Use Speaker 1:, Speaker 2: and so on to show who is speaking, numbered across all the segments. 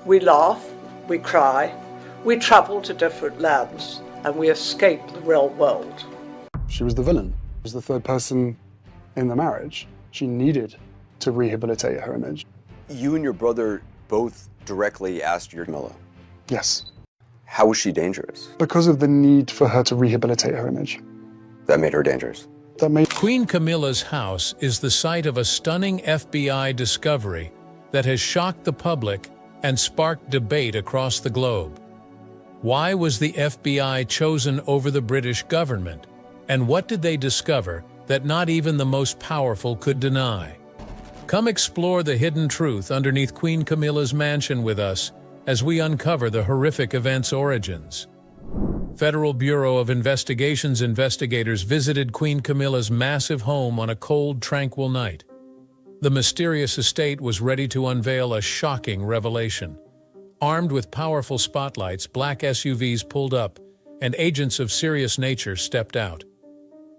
Speaker 1: We laugh, we cry, we travel to different lands, and we escape the real world.
Speaker 2: She was the villain. She was the third person in the marriage. She needed to rehabilitate her image.
Speaker 3: You and your brother both directly asked your Camilla.
Speaker 2: Yes.
Speaker 3: How was she dangerous?
Speaker 2: Because of the need for her to rehabilitate her image.
Speaker 3: That made her dangerous.
Speaker 4: Queen Camilla's house is the site of a stunning FBI discovery that has shocked the public and sparked debate across the globe. Why was the FBI chosen over the British government? And what did they discover that not even the most powerful could deny? Come explore the hidden truth underneath Queen Camilla's mansion with us as we uncover the horrific event's origins. Federal Bureau of Investigation's investigators visited Queen Camilla's massive home on a cold, tranquil night. The mysterious estate was ready to unveil a shocking revelation. Armed with powerful spotlights, black SUVs pulled up, and agents of serious nature stepped out.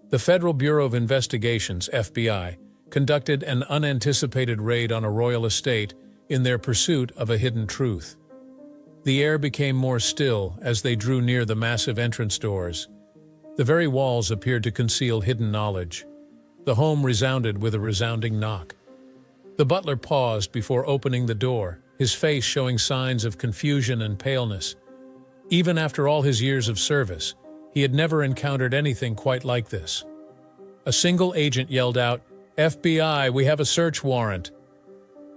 Speaker 4: The Federal Bureau of Investigation's FBI conducted an unanticipated raid on a royal estate in their pursuit of a hidden truth. The air became more still as they drew near the massive entrance doors. The very walls appeared to conceal hidden knowledge. The home resounded with a resounding knock. The butler paused before opening the door, his face showing signs of confusion and paleness. Even after all his years of service, he had never encountered anything quite like this. A single agent yelled out, "FBI, we have a search warrant."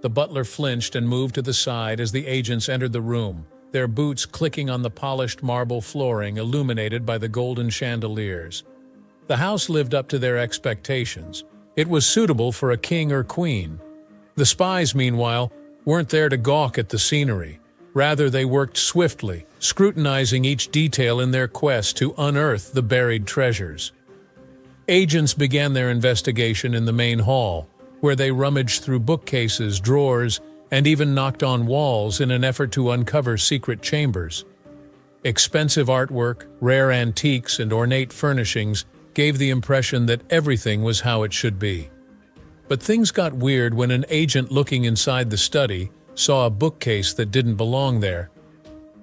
Speaker 4: The butler flinched and moved to the side as the agents entered the room, their boots clicking on the polished marble flooring illuminated by the golden chandeliers. The house lived up to their expectations. It was suitable for a king or queen. The spies, meanwhile, weren't there to gawk at the scenery. Rather, they worked swiftly, scrutinizing each detail in their quest to unearth the buried treasures. Agents began their investigation in the main hall, where they rummaged through bookcases, drawers, and even knocked on walls in an effort to uncover secret chambers. Expensive artwork, rare antiques, and ornate furnishings gave the impression that everything was how it should be. But things got weird when an agent looking inside the study saw a bookcase that didn't belong there.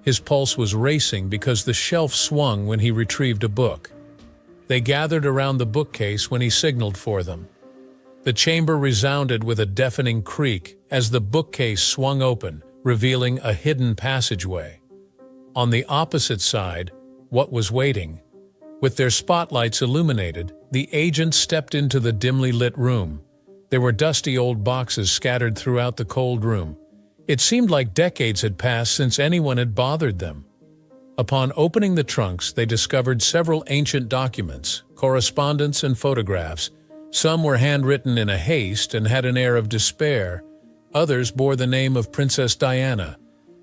Speaker 4: His pulse was racing because the shelf swung when he retrieved a book. They gathered around the bookcase when he signaled for them. The chamber resounded with a deafening creak as the bookcase swung open, revealing a hidden passageway. On the opposite side, what was waiting? With their spotlights illuminated, the agents stepped into the dimly lit room. There were dusty old boxes scattered throughout the cold room. It seemed like decades had passed since anyone had bothered them. Upon opening the trunks, they discovered several ancient documents, correspondence, and photographs. Some were handwritten in a haste and had an air of despair. Others bore the name of Princess Diana.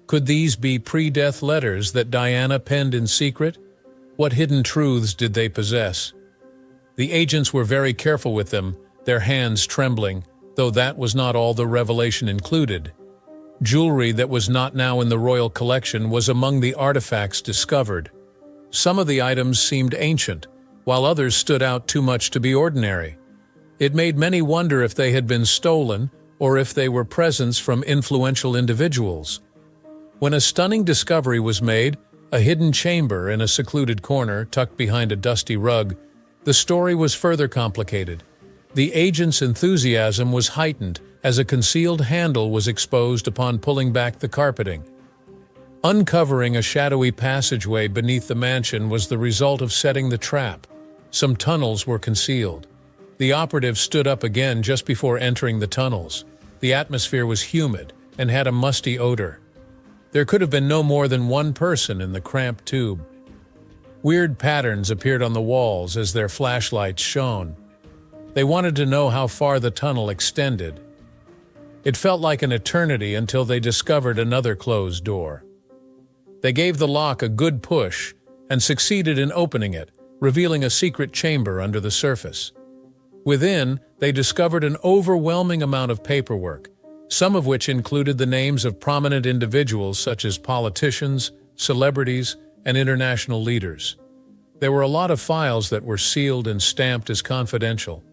Speaker 4: Could these be pre-death letters that Diana penned in secret? What hidden truths did they possess? The agents were very careful with them, their hands trembling, though that was not all the revelation included. Jewelry that was not now in the royal collection was among the artifacts discovered. Some of the items seemed ancient, while others stood out too much to be ordinary. It made many wonder if they had been stolen or if they were presents from influential individuals. When a stunning discovery was made, a hidden chamber in a secluded corner tucked behind a dusty rug, the story was further complicated. The agent's enthusiasm was heightened as a concealed handle was exposed upon pulling back the carpeting. Uncovering a shadowy passageway beneath the mansion was the result of setting the trap. Some tunnels were concealed. The operative stood up again just before entering the tunnels. The atmosphere was humid and had a musty odor. There could have been no more than one person in the cramped tube. Weird patterns appeared on the walls as their flashlights shone. They wanted to know how far the tunnel extended. It felt like an eternity until they discovered another closed door. They gave the lock a good push and succeeded in opening it, revealing a secret chamber under the surface. Within, they discovered an overwhelming amount of paperwork, some of which included the names of prominent individuals such as politicians, celebrities, and international leaders. There were a lot of files that were sealed and stamped as confidential.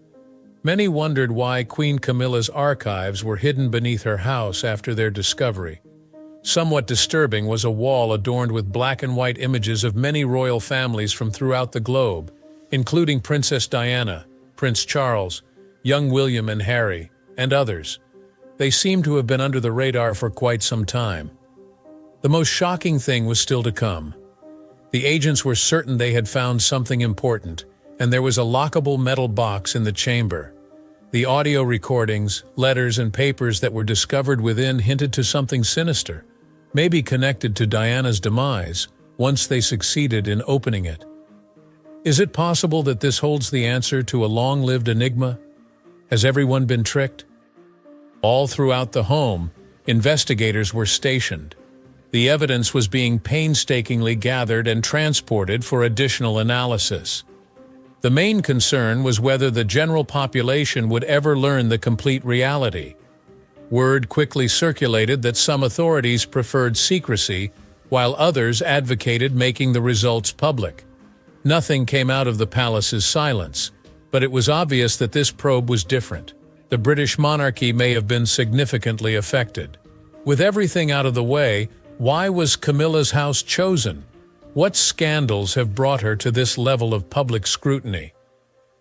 Speaker 4: Many wondered why Queen Camilla's archives were hidden beneath her house after their discovery. Somewhat disturbing was a wall adorned with black and white images of many royal families from throughout the globe, including Princess Diana, Prince Charles, young William and Harry, and others. They seemed to have been under the radar for quite some time. The most shocking thing was still to come. The agents were certain they had found something important, and there was a lockable metal box in the chamber. The audio recordings, letters, and papers that were discovered within hinted to something sinister, maybe connected to Diana's demise, once they succeeded in opening it. Is it possible that this holds the answer to a long-lived enigma? Has everyone been tricked? All throughout the home, investigators were stationed. The evidence was being painstakingly gathered and transported for additional analysis. The main concern was whether the general population would ever learn the complete reality. Word quickly circulated that some authorities preferred secrecy, while others advocated making the results public. Nothing came out of the palace's silence, but it was obvious that this probe was different. The British monarchy may have been significantly affected. With everything out of the way, why was Camilla's house chosen? What scandals have brought her to this level of public scrutiny?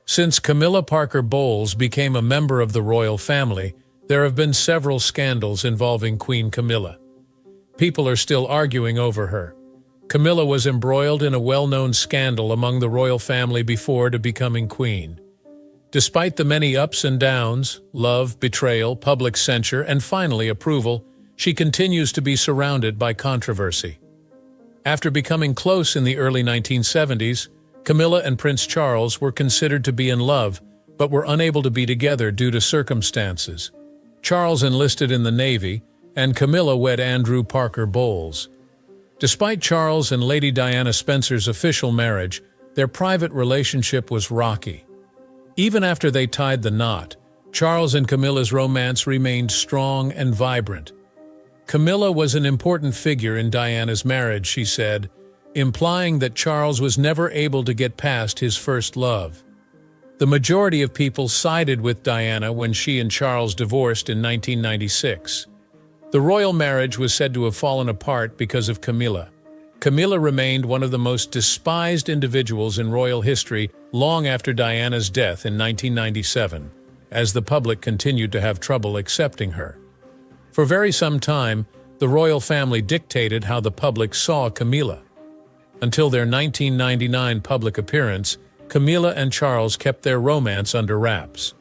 Speaker 4: Since Camilla Parker Bowles became a member of the royal family, there have been several scandals involving Queen Camilla. People are still arguing over her. Camilla was embroiled in a well-known scandal among the royal family before becoming queen. Despite the many ups and downs, love, betrayal, public censure, and finally approval, she continues to be surrounded by controversy. After becoming close in the early 1970s, Camilla and Prince Charles were considered to be in love, but were unable to be together due to circumstances. Charles enlisted in the Navy, and Camilla wed Andrew Parker Bowles. Despite Charles and Lady Diana Spencer's official marriage, their private relationship was rocky. Even after they tied the knot, Charles and Camilla's romance remained strong and vibrant. Camilla was an important figure in Diana's marriage, she said, implying that Charles was never able to get past his first love. The majority of people sided with Diana when she and Charles divorced in 1996. The royal marriage was said to have fallen apart because of Camilla. Camilla remained one of the most despised individuals in royal history long after Diana's death in 1997, as the public continued to have trouble accepting her. For very some time, the royal family dictated how the public saw Camilla. Until their 1999 public appearance, Camilla and Charles kept their romance under wraps.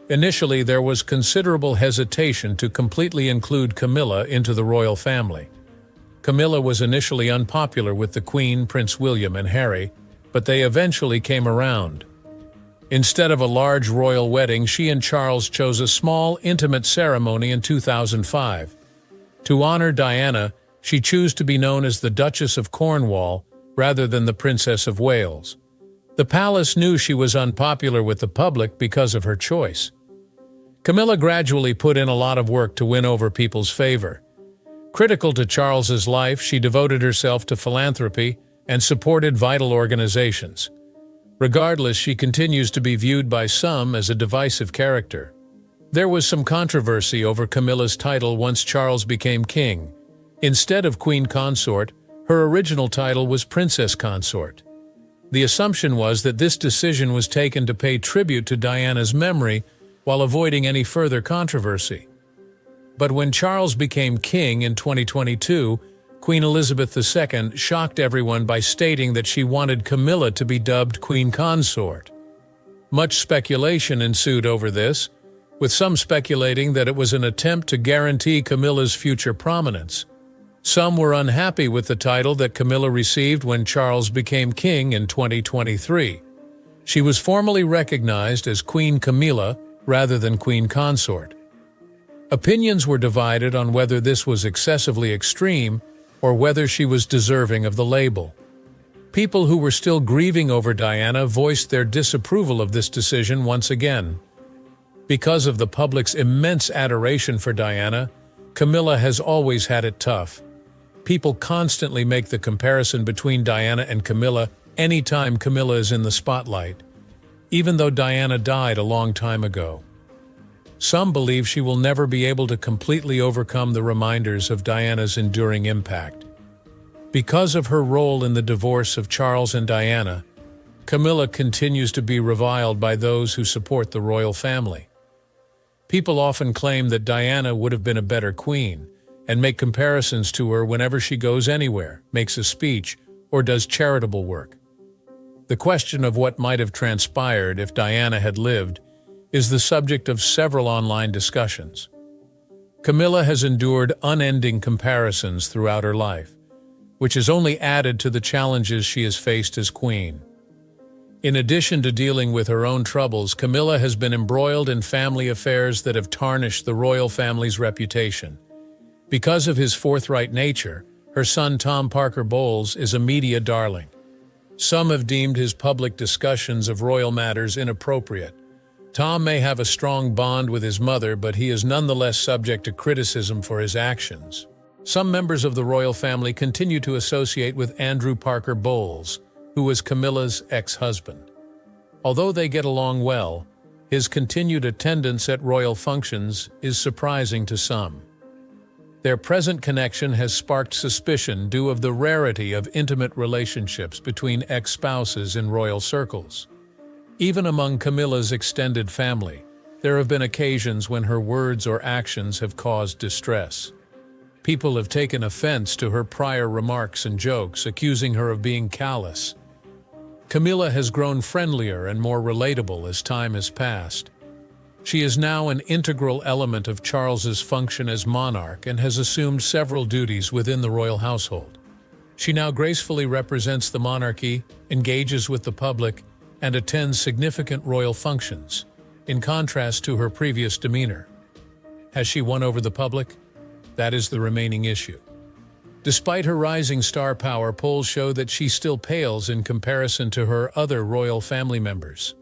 Speaker 4: Initially, there was considerable hesitation to completely include Camilla into the royal family. Camilla was initially unpopular with the Queen, Prince William, and Harry, but they eventually came around. Instead of a large royal wedding, she and Charles chose a small, intimate ceremony in 2005. To honor Diana, she chose to be known as the Duchess of Cornwall rather than the Princess of Wales. The palace knew she was unpopular with the public because of her choice. Camilla gradually put in a lot of work to win over people's favor. Critical to Charles's life, she devoted herself to philanthropy and supported vital organizations. Regardless, she continues to be viewed by some as a divisive character. There was some controversy over Camilla's title once Charles became king. Instead of Queen Consort, her original title was Princess Consort. The assumption was that this decision was taken to pay tribute to Diana's memory while avoiding any further controversy. But when Charles became king in 2022, Queen Elizabeth II shocked everyone by stating that she wanted Camilla to be dubbed Queen Consort. Much speculation ensued over this, with some speculating that it was an attempt to guarantee Camilla's future prominence. Some were unhappy with the title that Camilla received when Charles became king in 2023. She was formally recognized as Queen Camilla rather than Queen Consort. Opinions were divided on whether this was excessively extreme or whether she was deserving of the label. People who were still grieving over Diana voiced their disapproval of this decision once again. Because of the public's immense adoration for Diana, Camilla has always had it tough. People constantly make the comparison between Diana and Camilla anytime Camilla is in the spotlight, even though Diana died a long time ago. Some believe she will never be able to completely overcome the reminders of Diana's enduring impact. Because of her role in the divorce of Charles and Diana, Camilla continues to be reviled by those who support the royal family. People often claim that Diana would have been a better queen, and make comparisons to her whenever she goes anywhere, makes a speech, or does charitable work. The question of what might have transpired if Diana had lived is the subject of several online discussions. Camilla has endured unending comparisons throughout her life, which has only added to the challenges she has faced as queen. In addition to dealing with her own troubles, Camilla has been embroiled in family affairs that have tarnished the royal family's reputation. Because of his forthright nature, her son Tom Parker Bowles is a media darling. Some have deemed his public discussions of royal matters inappropriate. Tom may have a strong bond with his mother, but he is nonetheless subject to criticism for his actions. Some members of the royal family continue to associate with Andrew Parker Bowles, who was Camilla's ex-husband. Although they get along well, his continued attendance at royal functions is surprising to some. Their present connection has sparked suspicion due to the rarity of intimate relationships between ex-spouses in royal circles. Even among Camilla's extended family, there have been occasions when her words or actions have caused distress. People have taken offense to her prior remarks and jokes, accusing her of being callous. Camilla has grown friendlier and more relatable as time has passed. She is now an integral element of Charles's function as monarch and has assumed several duties within the royal household. She now gracefully represents the monarchy, engages with the public, and attends significant royal functions, in contrast to her previous demeanor. Has she won over the public? That is the remaining issue. Despite her rising star power, polls show that she still pales in comparison to her other royal family members.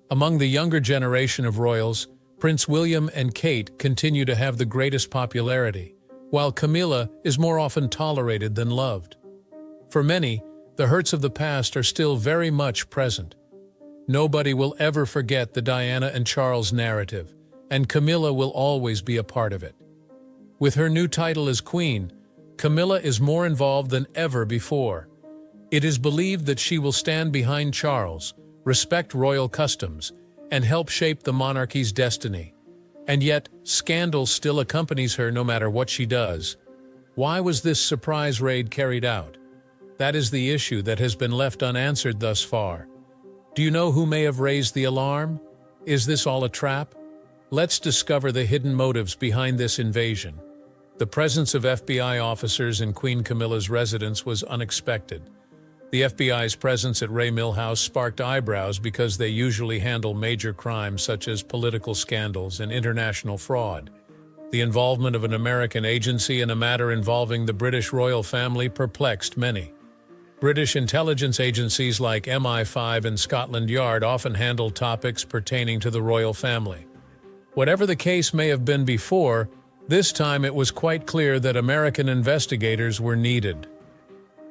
Speaker 4: Among the younger generation of royals, Prince William and Kate continue to have the greatest popularity, while Camilla is more often tolerated than loved. For many, the hurts of the past are still very much present. Nobody will ever forget the Diana and Charles narrative, and Camilla will always be a part of it. With her new title as queen, Camilla is more involved than ever before. It is believed that she will stand behind Charles, respect royal customs, and help shape the monarchy's destiny. And yet, scandal still accompanies her no matter what she does. Why was this surprise raid carried out? That is the issue that has been left unanswered thus far. Do you know who may have raised the alarm? Is this all a trap? Let's discover the hidden motives behind this invasion. The presence of FBI officers in Queen Camilla's residence was unexpected. The FBI's presence at Ray Mill House sparked eyebrows because they usually handle major crimes such as political scandals and international fraud. The involvement of an American agency in a matter involving the British royal family perplexed many. British intelligence agencies like MI5 and Scotland Yard often handle topics pertaining to the royal family. Whatever the case may have been before, this time it was quite clear that American investigators were needed.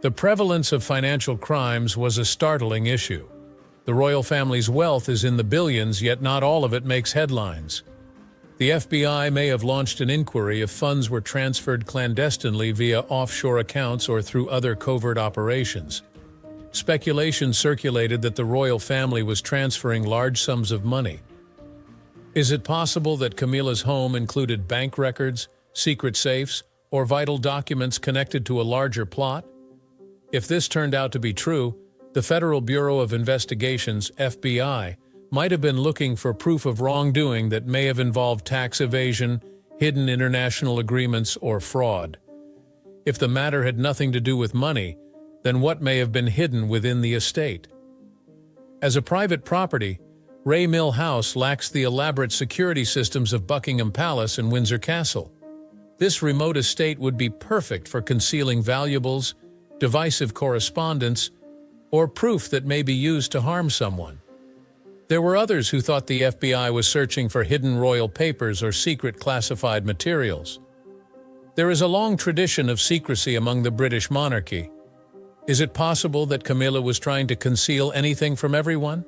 Speaker 4: The prevalence of financial crimes was a startling issue. The royal family's wealth is in the billions, yet not all of it makes headlines. The FBI may have launched an inquiry if funds were transferred clandestinely via offshore accounts or through other covert operations. Speculation circulated that the royal family was transferring large sums of money. Is it possible that Camilla's home included bank records, secret safes, or vital documents connected to a larger plot? If this turned out to be true, the Federal Bureau of Investigation's FBI might have been looking for proof of wrongdoing that may have involved tax evasion, hidden international agreements, or fraud. If the matter had nothing to do with money, then what may have been hidden within the estate? As a private property, Ray Mill House lacks the elaborate security systems of Buckingham Palace and Windsor Castle. This remote estate would be perfect for concealing valuables, divisive correspondence, or proof that may be used to harm someone. There were others who thought the FBI was searching for hidden royal papers or secret classified materials. There is a long tradition of secrecy among the British monarchy. Is it possible that Camilla was trying to conceal anything from everyone?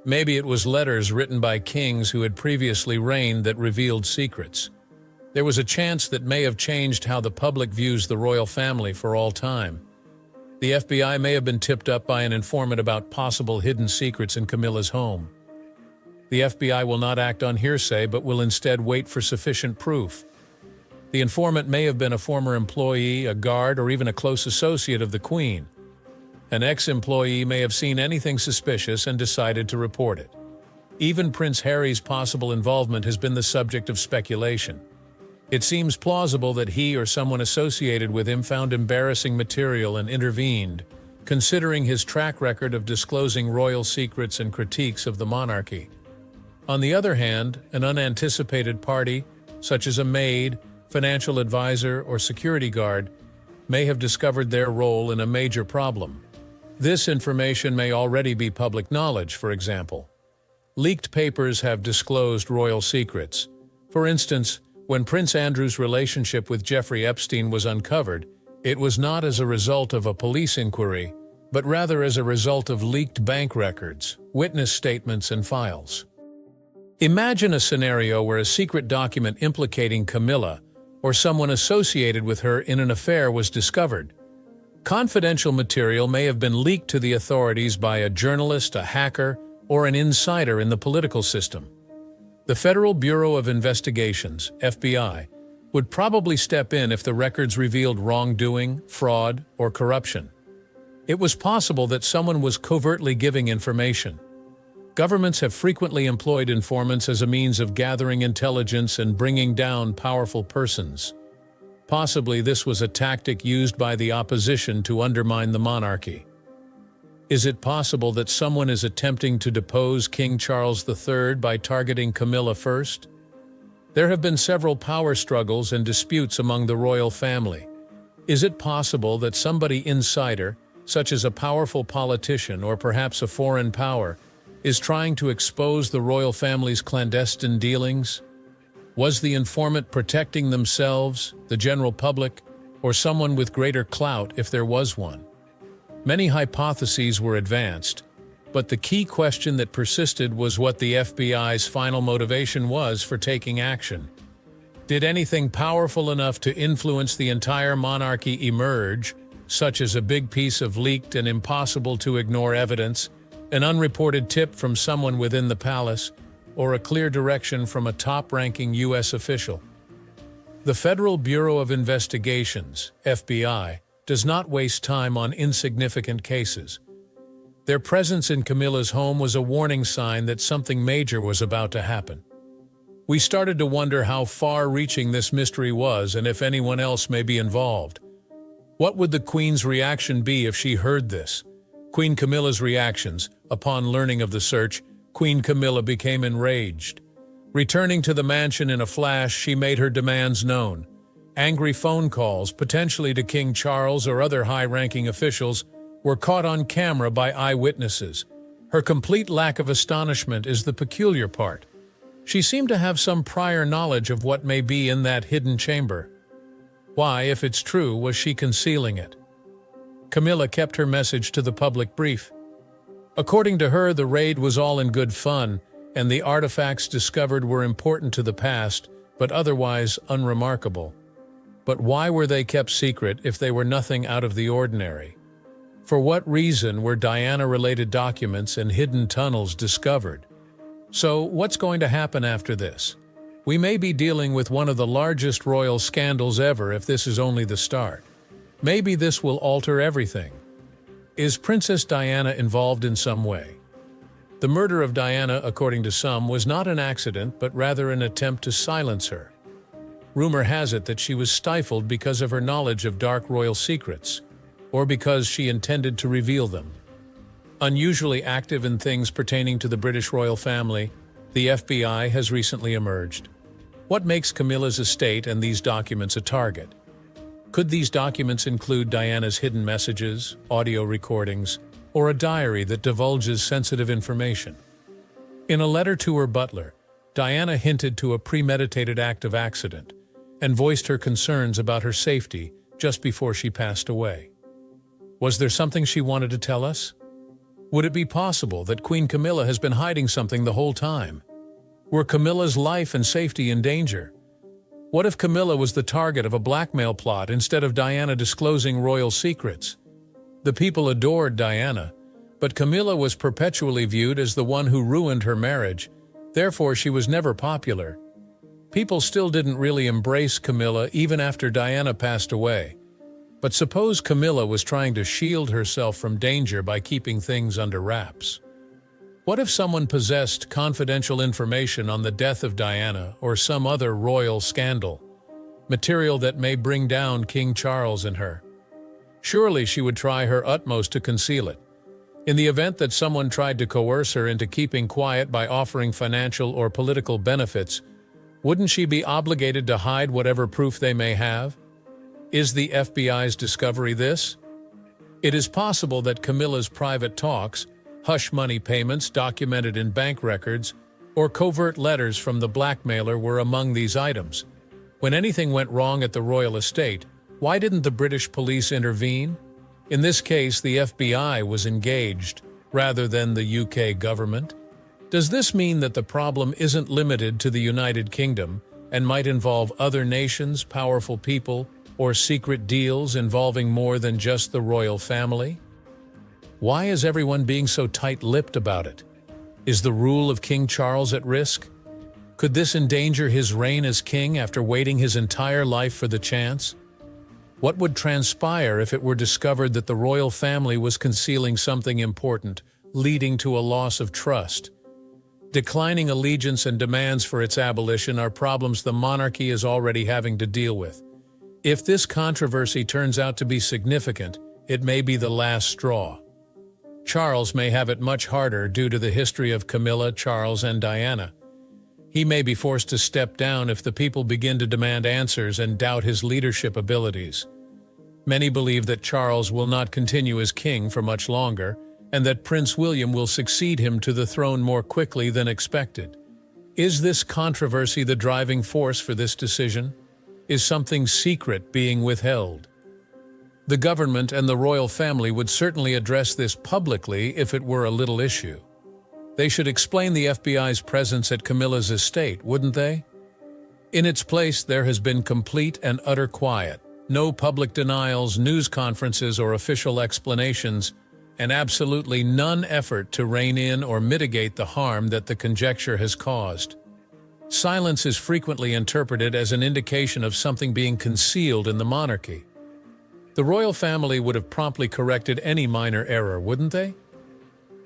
Speaker 4: Maybe it was letters written by kings who had previously reigned that revealed secrets. There was a chance that may have changed how the public views the royal family for all time. The FBI may have been tipped up by an informant about possible hidden secrets in Camilla's home. The FBI will not act on hearsay, but will instead wait for sufficient proof. The informant may have been a former employee, a guard, or even a close associate of the Queen. An ex-employee may have seen anything suspicious and decided to report it. Even Prince Harry's possible involvement has been the subject of speculation. It seems plausible that he or someone associated with him found embarrassing material and intervened, considering his track record of disclosing royal secrets and critiques of the monarchy. On the other hand, an unanticipated party, such as a maid, financial advisor, or security guard, may have discovered their role in a major problem. This information may already be public knowledge, for example. Leaked papers have disclosed royal secrets. For instance, when Prince Andrew's relationship with Jeffrey Epstein was uncovered, it was not as a result of a police inquiry, but rather as a result of leaked bank records, witness statements, and files. Imagine a scenario where a secret document implicating Camilla or someone associated with her in an affair was discovered. Confidential material may have been leaked to the authorities by a journalist, a hacker, or an insider in the political system. The Federal Bureau of Investigations, FBI, would probably step in if the records revealed wrongdoing, fraud, or corruption. It was possible that someone was covertly giving information. Governments have frequently employed informants as a means of gathering intelligence and bringing down powerful persons. Possibly this was a tactic used by the opposition to undermine the monarchy. Is it possible that someone is attempting to depose King Charles III by targeting Camilla first? There have been several power struggles and disputes among the royal family. Is it possible that somebody insider, such as a powerful politician or perhaps a foreign power, is trying to expose the royal family's clandestine dealings? Was the informant protecting themselves, the general public, or someone with greater clout if there was one? Many hypotheses were advanced, but the key question that persisted was what the FBI's final motivation was for taking action. Did anything powerful enough to influence the entire monarchy emerge, such as a big piece of leaked and impossible-to-ignore evidence, an unreported tip from someone within the palace, or a clear direction from a top-ranking U.S. official? The Federal Bureau of Investigations, FBI, does not waste time on insignificant cases. Their presence in Camilla's home was a warning sign that something major was about to happen. We started to wonder how far-reaching this mystery was and if anyone else may be involved. What would the Queen's reaction be if she heard this? Queen Camilla's reactions. Upon learning of the search, Queen Camilla became enraged. Returning to the mansion in a flash, she made her demands known. Angry phone calls, potentially to King Charles or other high-ranking officials, were caught on camera by eyewitnesses. Her complete lack of astonishment is the peculiar part. She seemed to have some prior knowledge of what may be in that hidden chamber. Why, if it's true, was she concealing it? Camilla kept her message to the public brief. According to her, the raid was all in good fun, and the artifacts discovered were important to the past, but otherwise unremarkable. But why were they kept secret if they were nothing out of the ordinary? For what reason were Diana-related documents and hidden tunnels discovered? So, what's going to happen after this? We may be dealing with one of the largest royal scandals ever if this is only the start. Maybe this will alter everything. Is Princess Diana involved in some way? The murder of Diana, according to some, was not an accident, but rather an attempt to silence her. Rumor has it that she was stifled because of her knowledge of dark royal secrets, or because she intended to reveal them. Unusually active in things pertaining to the British royal family, the FBI has recently emerged. What makes Camilla's estate and these documents a target? Could these documents include Diana's hidden messages, audio recordings, or a diary that divulges sensitive information? In a letter to her butler, Diana hinted to a premeditated act of accident and voiced her concerns about her safety just before she passed away. Was there something she wanted to tell us? Would it be possible that Queen Camilla has been hiding something the whole time? Were Camilla's life and safety in danger? What if Camilla was the target of a blackmail plot instead of Diana disclosing royal secrets? The people adored Diana, but Camilla was perpetually viewed as the one who ruined her marriage, therefore she was never popular. People still didn't really embrace Camilla even after Diana passed away. But suppose Camilla was trying to shield herself from danger by keeping things under wraps. What if someone possessed confidential information on the death of Diana or some other royal scandal, material that may bring down King Charles and her? Surely she would try her utmost to conceal it. In the event that someone tried to coerce her into keeping quiet by offering financial or political benefits, wouldn't she be obligated to hide whatever proof they may have? Is the FBI's discovery this? It is possible that Camilla's private talks, hush money payments documented in bank records, or covert letters from the blackmailer were among these items. When anything went wrong at the royal estate, why didn't the British police intervene? In this case, the FBI was engaged, rather than the UK government. Does this mean that the problem isn't limited to the United Kingdom and might involve other nations, powerful people, or secret deals involving more than just the royal family? Why is everyone being so tight-lipped about it? Is the rule of King Charles at risk? Could this endanger his reign as king after waiting his entire life for the chance? What would transpire if it were discovered that the royal family was concealing something important, leading to a loss of trust? Declining allegiance and demands for its abolition are problems the monarchy is already having to deal with. If this controversy turns out to be significant, it may be the last straw. Charles may have it much harder due to the history of Camilla, Charles, and Diana. He may be forced to step down if the people begin to demand answers and doubt his leadership abilities. Many believe that Charles will not continue as king for much longer, and that Prince William will succeed him to the throne more quickly than expected. Is this controversy the driving force for this decision? Is something secret being withheld? The government and the royal family would certainly address this publicly if it were a little issue. They should explain the FBI's presence at Camilla's estate, wouldn't they? In its place, there has been complete and utter quiet. No public denials, news conferences, or official explanations, and absolutely none effort to rein in or mitigate the harm that the conjecture has caused. Silence is frequently interpreted as an indication of something being concealed in the monarchy. The royal family would have promptly corrected any minor error, wouldn't they?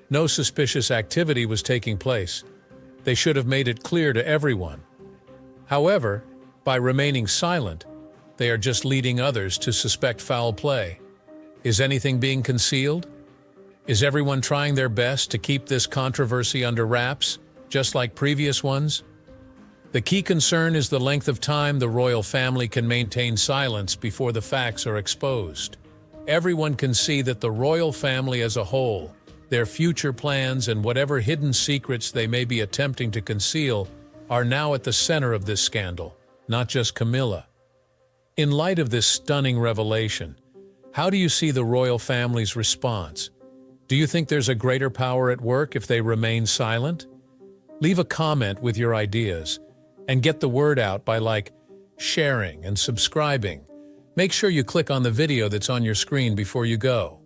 Speaker 4: No suspicious activity was taking place. They should have made it clear to everyone. However, by remaining silent, they are just leading others to suspect foul play. Is anything being concealed? Is everyone trying their best to keep this controversy under wraps, just like previous ones? The key concern is the length of time the royal family can maintain silence before the facts are exposed. Everyone can see that the royal family as a whole, their future plans and whatever hidden secrets they may be attempting to conceal, are now at the center of this scandal, not just Camilla. In light of this stunning revelation, how do you see the royal family's response? Do you think there's a greater power at work if they remain silent? Leave a comment with your ideas, and get the word out by sharing and subscribing. Make sure you click on the video that's on your screen before you go.